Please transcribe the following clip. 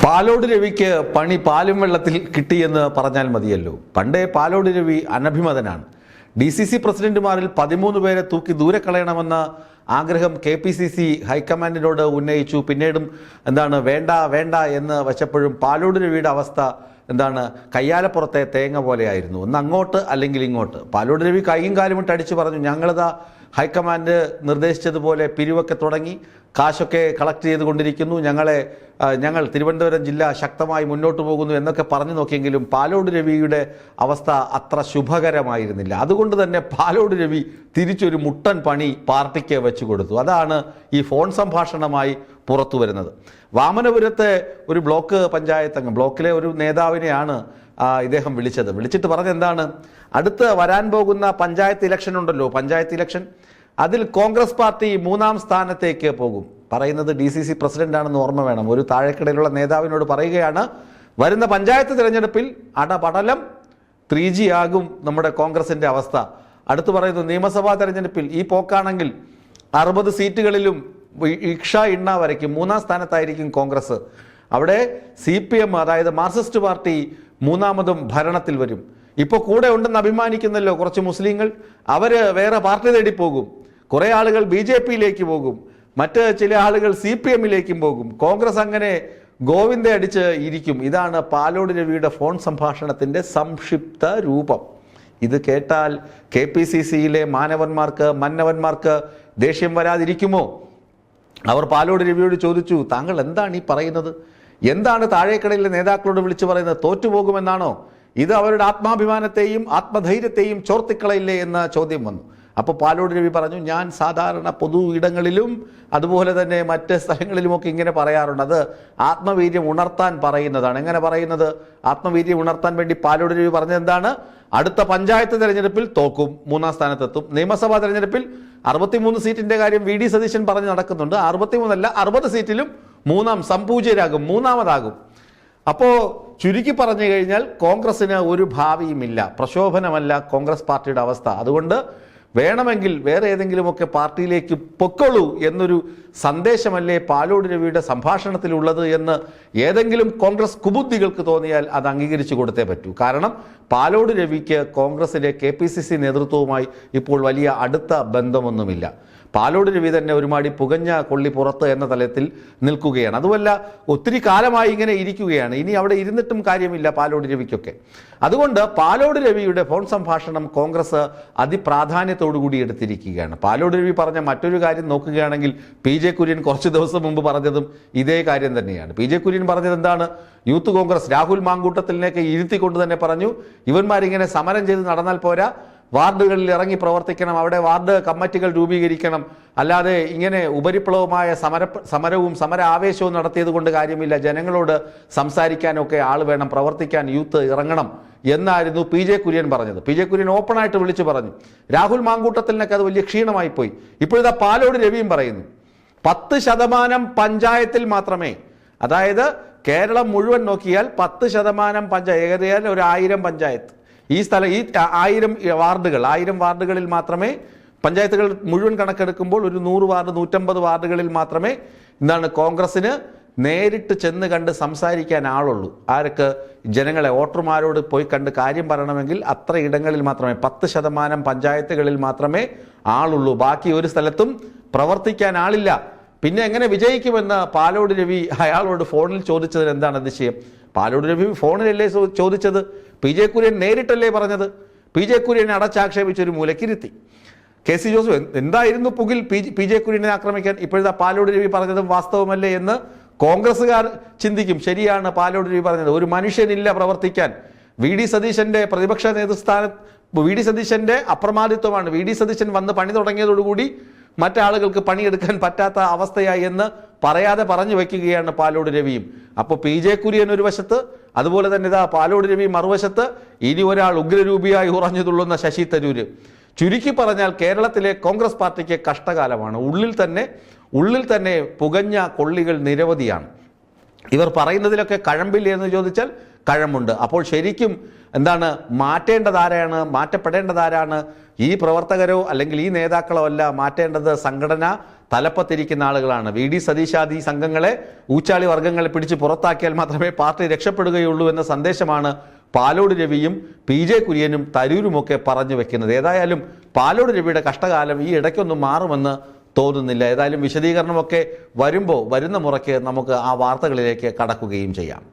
പാലോട് രവിക്ക് പണി പാലും വെള്ളത്തിൽ കിട്ടിയെന്ന് പറഞ്ഞാൽ മതിയല്ലോ. പണ്ടേ പാലോട് രവി അനഭിമതനാണ്. DCC പ്രസിഡന്റുമാരിൽ 13 പേരെ തൂക്കി ദൂരെ കളയണമെന്ന ആഗ്രഹം KPCC ഹൈക്കമാൻഡിനോട് ഉന്നയിച്ചു. പിന്നീടും വേണ്ട വേണ്ട എന്ന് വച്ചപ്പോഴും പാലോട് രവിയുടെ അവസ്ഥ കയ്യാലപ്പുറത്തെ തേങ്ങ പോലെയായിരുന്നു. ഒന്ന് അങ്ങോട്ട് അല്ലെങ്കിൽ ഇങ്ങോട്ട്. പാലോട് രവി കൈയും കാലും ഇട്ട് അടിച്ചു പറഞ്ഞു, ഞങ്ങളിതാ ഹൈക്കമാൻഡ് നിർദ്ദേശിച്ചതുപോലെ പിരിവൊക്കെ തുടങ്ങി, കാശൊക്കെ കളക്ട് ചെയ്തുകൊണ്ടിരിക്കുന്നു, ഞങ്ങൾ തിരുവനന്തപുരം ജില്ല ശക്തമായി മുന്നോട്ട് പോകുന്നു എന്നൊക്കെ പറഞ്ഞു നോക്കിയെങ്കിലും പാലോട് രവിയുടെ അവസ്ഥ അത്ര ശുഭകരമായിരുന്നില്ല. അതുകൊണ്ട് തന്നെ പാലോട് രവി തിരിച്ചൊരു മുട്ടൻ പണി പാർട്ടിക്ക് വെച്ചു കൊടുത്തു. അതാണ് ഈ ഫോൺ സംഭാഷണമായി പുറത്തു വരുന്നത്. വാമനപുരത്തെ ഒരു ബ്ലോക്ക് പഞ്ചായത്ത് അംഗം, ബ്ലോക്കിലെ ഒരു നേതാവിനെയാണ് ഇദ്ദേഹം വിളിച്ചിട്ട് പറഞ്ഞെന്താണ്, അടുത്ത് വരാൻ പോകുന്ന പഞ്ചായത്ത് ഇലക്ഷൻ ഉണ്ടല്ലോ, പഞ്ചായത്ത് ഇലക്ഷൻ, അതിൽ കോൺഗ്രസ് പാർട്ടി 3ാം സ്ഥാനത്തേക്ക് പോകും. പറയുന്നത് DCC പ്രസിഡന്റാണെന്ന് ഓർമ്മ വേണം. ഒരു താഴേക്കിടയിലുള്ള നേതാവിനോട് പറയുകയാണ്, വരുന്ന പഞ്ചായത്ത് തിരഞ്ഞെടുപ്പിൽ അടപടലം 3G ആകും നമ്മുടെ കോൺഗ്രസിന്റെ അവസ്ഥ. അടുത്ത് പറയുന്നു, നിയമസഭാ തെരഞ്ഞെടുപ്പിൽ ഈ പോക്കാണെങ്കിൽ 60 സീറ്റുകളിലും ഇക്ഷ ഇണ്ണ വരയ്ക്കും, 3ാം സ്ഥാനത്തായിരിക്കും കോൺഗ്രസ്. അവിടെ CPM, അതായത് മാർക്സിസ്റ്റ് പാർട്ടി 3ാമതും ഭരണത്തിൽ വരും. ഇപ്പോൾ കൂടെ ഉണ്ടെന്ന് അഭിമാനിക്കുന്നല്ലോ കുറച്ച് മുസ്ലിങ്ങൾ, അവര് വേറെ പാർട്ടി തേടി പോകും. കുറെ ആളുകൾ BJPയിലേക്ക് പോകും, മറ്റ് ചില ആളുകൾ CPMയിലേക്കും പോകും. കോൺഗ്രസ് അങ്ങനെ ഗോവിന്ദ അടിച്ച് ഇരിക്കും. ഇതാണ് പാലോട് രവിയുടെ ഫോൺ സംഭാഷണത്തിന്റെ സംക്ഷിപ്ത രൂപം. ഇത് കേട്ടാൽ KPCCയിലെ മന്നവന്മാർക്ക് ദേഷ്യം വരാതിരിക്കുമോ? അവർ പാലോട് രവിയോട് ചോദിച്ചു, താങ്കൾ എന്താണ് ഈ പറയുന്നത്? എന്താണ് താഴേക്കടയിലെ നേതാക്കളോട് വിളിച്ചു പറയുന്നത്? തോറ്റുപോകുമെന്നാണോ? ഇത് അവരുടെ ആത്മാഭിമാനത്തെയും ആത്മധൈര്യത്തെയും ചോർത്തിക്കളയില്ലേ എന്ന ചോദ്യം വന്നു. അപ്പോൾ പാലോട് രവി പറഞ്ഞു, ഞാൻ സാധാരണ പൊതു ഇടങ്ങളിലും അതുപോലെ തന്നെ മറ്റ് സ്ഥലങ്ങളിലുമൊക്കെ ഇങ്ങനെ പറയാറുണ്ട്. അത് ആത്മവീര്യം ഉണർത്താൻ പറയുന്നതാണ്. എങ്ങനെ പറയുന്നത്? ആത്മവീര്യം ഉണർത്താൻ വേണ്ടി പാലോട് രവി പറഞ്ഞത് എന്താണ്? അടുത്ത പഞ്ചായത്ത് തെരഞ്ഞെടുപ്പിൽ തോക്കും, 3ാം സ്ഥാനത്തെത്തും. നിയമസഭാ തെരഞ്ഞെടുപ്പിൽ 63 സീറ്റിന്റെ കാര്യം VD സതീശൻ പറഞ്ഞ് നടക്കുന്നുണ്ട്. 63 അല്ല, 60 സീറ്റിലും 3ാം സംപൂജ്യരാകും, 3ാമതാകും. അപ്പോ ചുരുക്കി പറഞ്ഞു കഴിഞ്ഞാൽ കോൺഗ്രസിന് ഒരു ഭാവിയുമില്ല, പ്രശോഭനമല്ല കോൺഗ്രസ് പാർട്ടിയുടെ അവസ്ഥ. അതുകൊണ്ട് വേണമെങ്കിൽ വേറെ ഏതെങ്കിലുമൊക്കെ പാർട്ടിയിലേക്ക് പൊക്കോളൂ എന്നൊരു സന്ദേശമല്ലേ പാലോട് രവിയുടെ സംഭാഷണത്തിലുള്ളത് എന്ന് ഏതെങ്കിലും കോൺഗ്രസ് കുബുദ്ധികൾക്ക് തോന്നിയാൽ അത് അംഗീകരിച്ചു കൊടുത്തേ പറ്റൂ. കാരണം പാലോട് രവിക്ക് കോൺഗ്രസിലെ KPCC നേതൃത്വവുമായി ഇപ്പോൾ വലിയ അടുത്ത ബന്ധമൊന്നുമില്ല. പാലോട് രവി തന്നെ ഒരുമാടി പുകഞ്ഞ കൊള്ളി പുറത്ത് എന്ന തലത്തിൽ നിൽക്കുകയാണ്. അതുമല്ല, ഒത്തിരി കാലമായി ഇങ്ങനെ ഇരിക്കുകയാണ്. ഇനി അവിടെ ഇരുന്നിട്ടും കാര്യമില്ല പാലോട് രവിക്കൊക്കെ. അതുകൊണ്ട് പാലോട് രവിയുടെ ഫോൺ സംഭാഷണം കോൺഗ്രസ് അതിപ്രാധാന്യത്തോടുകൂടി എടുത്തിരിക്കുകയാണ്. പാലോട് രവി പറഞ്ഞ മറ്റൊരു കാര്യം നോക്കുകയാണെങ്കിൽ PJ കുര്യൻ കുറച്ച് ദിവസം മുമ്പ് പറഞ്ഞതും ഇതേ കാര്യം തന്നെയാണ്. PJ കുര്യൻ പറഞ്ഞത് എന്താണ്? യൂത്ത് കോൺഗ്രസ് രാഹുൽ മാങ്കൂട്ടത്തിലേക്ക് ഇരുത്തിക്കൊണ്ട് തന്നെ പറഞ്ഞു, ഇവന്മാരിങ്ങനെ സമരം ചെയ്ത് നടന്നാൽ പോരാ, വാർഡുകളിൽ ഇറങ്ങി പ്രവർത്തിക്കണം, അവിടെ വാർഡ് കമ്മിറ്റികൾ രൂപീകരിക്കണം. അല്ലാതെ ഇങ്ങനെ ഉപരിപ്ലവമായ സമരവും സമര ആവേശവും നടത്തിയത് കൊണ്ട് കാര്യമില്ല. ജനങ്ങളോട് സംസാരിക്കാനൊക്കെ ആൾ വേണം, പ്രവർത്തിക്കാൻ യൂത്ത് ഇറങ്ങണം എന്നായിരുന്നു PJ കുര്യൻ പറഞ്ഞത്. PJ കുര്യൻ ഓപ്പണായിട്ട് വിളിച്ചു പറഞ്ഞു. രാഹുൽ മാങ്കൂട്ടത്തിനൊക്കെ അത് വലിയ ക്ഷീണമായി പോയി. ഇപ്പോഴിതാ പാലോട് രവിയും പറയുന്നു, 10% പഞ്ചായത്തിൽ മാത്രമേ, അതായത് കേരളം മുഴുവൻ നോക്കിയാൽ 10% പഞ്ചായത്ത്, ഏറിയാൽ ഒരു 1000 പഞ്ചായത്ത്, ഈ 1000 വാർഡുകളിൽ മാത്രമേ, പഞ്ചായത്തുകൾ മുഴുവൻ കണക്കെടുക്കുമ്പോൾ ഒരു 100 വാർഡ് 150 വാർഡുകളിൽ മാത്രമേ കോൺഗ്രസിന് നേരിട്ട് ചെന്ന് കണ്ട് സംസാരിക്കാൻ ആളുള്ളൂ. ആർക്ക്? ജനങ്ങളെ, വോട്ടർമാരോട് പോയി കണ്ട് കാര്യം പറയണമെങ്കിൽ അത്ര ഇടങ്ങളിൽ മാത്രമേ, 10% പഞ്ചായത്തുകളിൽ മാത്രമേ ആളുള്ളൂ. ബാക്കി ഒരു സ്ഥലത്തും പ്രവർത്തിക്കാൻ ആളില്ല. പിന്നെ എങ്ങനെ വിജയിക്കുമെന്ന് പാലോട് രവി അയാളോട് ഫോണിൽ ചോദിച്ചതിന് എന്താണ് അതിശയം? പാലോട് രവി ഫോണിലല്ലേ ചോദിച്ചത്? PJ കുര്യൻ നേരിട്ടല്ലേ പറഞ്ഞത്? PJ കുര്യനെ അടച്ചാക്ഷേപിച്ചൊരു മൂലക്കിരുത്തി. KC ജോസഫ് എന്തായിരുന്നു പുകിൽ PJ കുര്യനെ ആക്രമിക്കാൻ? ഇപ്പോഴത്തെ പാലോട് രവി പറഞ്ഞതും വാസ്തവമല്ലേ എന്ന് കോൺഗ്രസ്സുകാർ ചിന്തിക്കും. ശരിയാണ് പാലോട് രവി പറഞ്ഞത്, ഒരു മനുഷ്യനില്ല പ്രവർത്തിക്കാൻ. VD സതീശന്റെ പ്രതിപക്ഷ നേതൃസ്ഥാന, VD സതീശന്റെ അപ്രമാദിത്വമാണ്. VD സതീശൻ വന്ന് പണി തുടങ്ങിയതോടുകൂടി മറ്റാളുകൾക്ക് പണിയെടുക്കാൻ പറ്റാത്ത അവസ്ഥയായി എന്ന് പറയാതെ പറഞ്ഞു വയ്ക്കുകയാണ് പാലോട് രവിയും. അപ്പോൾ PJ കുര്യൻ ഒരു വശത്ത്, അതുപോലെ തന്നെ ഇതാ പാലോട് രവി മറുവശത്ത്, ഇനി ഒരാൾ ഉഗ്രരൂപിയായി ഉറഞ്ഞു തുള്ളുന്ന ശശി തരൂര്. ചുരുക്കി പറഞ്ഞാൽ കേരളത്തിലെ കോൺഗ്രസ് പാർട്ടിക്ക് കഷ്ടകാലമാണ്. ഉള്ളിൽ തന്നെ പുകഞ്ഞ കൊള്ളികൾ നിരവധിയാണ്. ഇവർ പറയുന്നതിലൊക്കെ കഴമ്പില്ല എന്ന് ചോദിച്ചാൽ കഴമുണ്ട്. അപ്പോൾ ശരിക്കും എന്താണ് മാറ്റേണ്ടതാരാണ്, മാറ്റപ്പെടേണ്ടതാരാണ്? ഈ പ്രവർത്തകരോ അല്ലെങ്കിൽ ഈ നേതാക്കളോ അല്ല മാറ്റേണ്ടത്, സംഘടന തലപ്പത്തിരിക്കുന്ന ആളുകളാണ്. വി.ഡി. സതീശാദി സംഘങ്ങളെ, ഊച്ചാളി വർഗ്ഗങ്ങളെ പിടിച്ച് പുറത്താക്കിയാൽ മാത്രമേ പാർട്ടി രക്ഷപ്പെടുകയുള്ളൂ എന്ന സന്ദേശമാണ് പാലോട് രവിയും പി.ജെ. കുര്യനും തരൂരുമൊക്കെ പറഞ്ഞു വെക്കുന്നത്. ഏതായാലും പാലോട് രവിയുടെ കഷ്ടകാലം ഈ ഇടയ്ക്കൊന്നും മാറുമെന്ന് തോന്നുന്നില്ല. ഏതായാലും വിശദീകരണമൊക്കെ വരുന്ന മുറയ്ക്ക് നമുക്ക് ആ വാർത്തകളിലേക്ക് കടക്കുകയും ചെയ്യാം.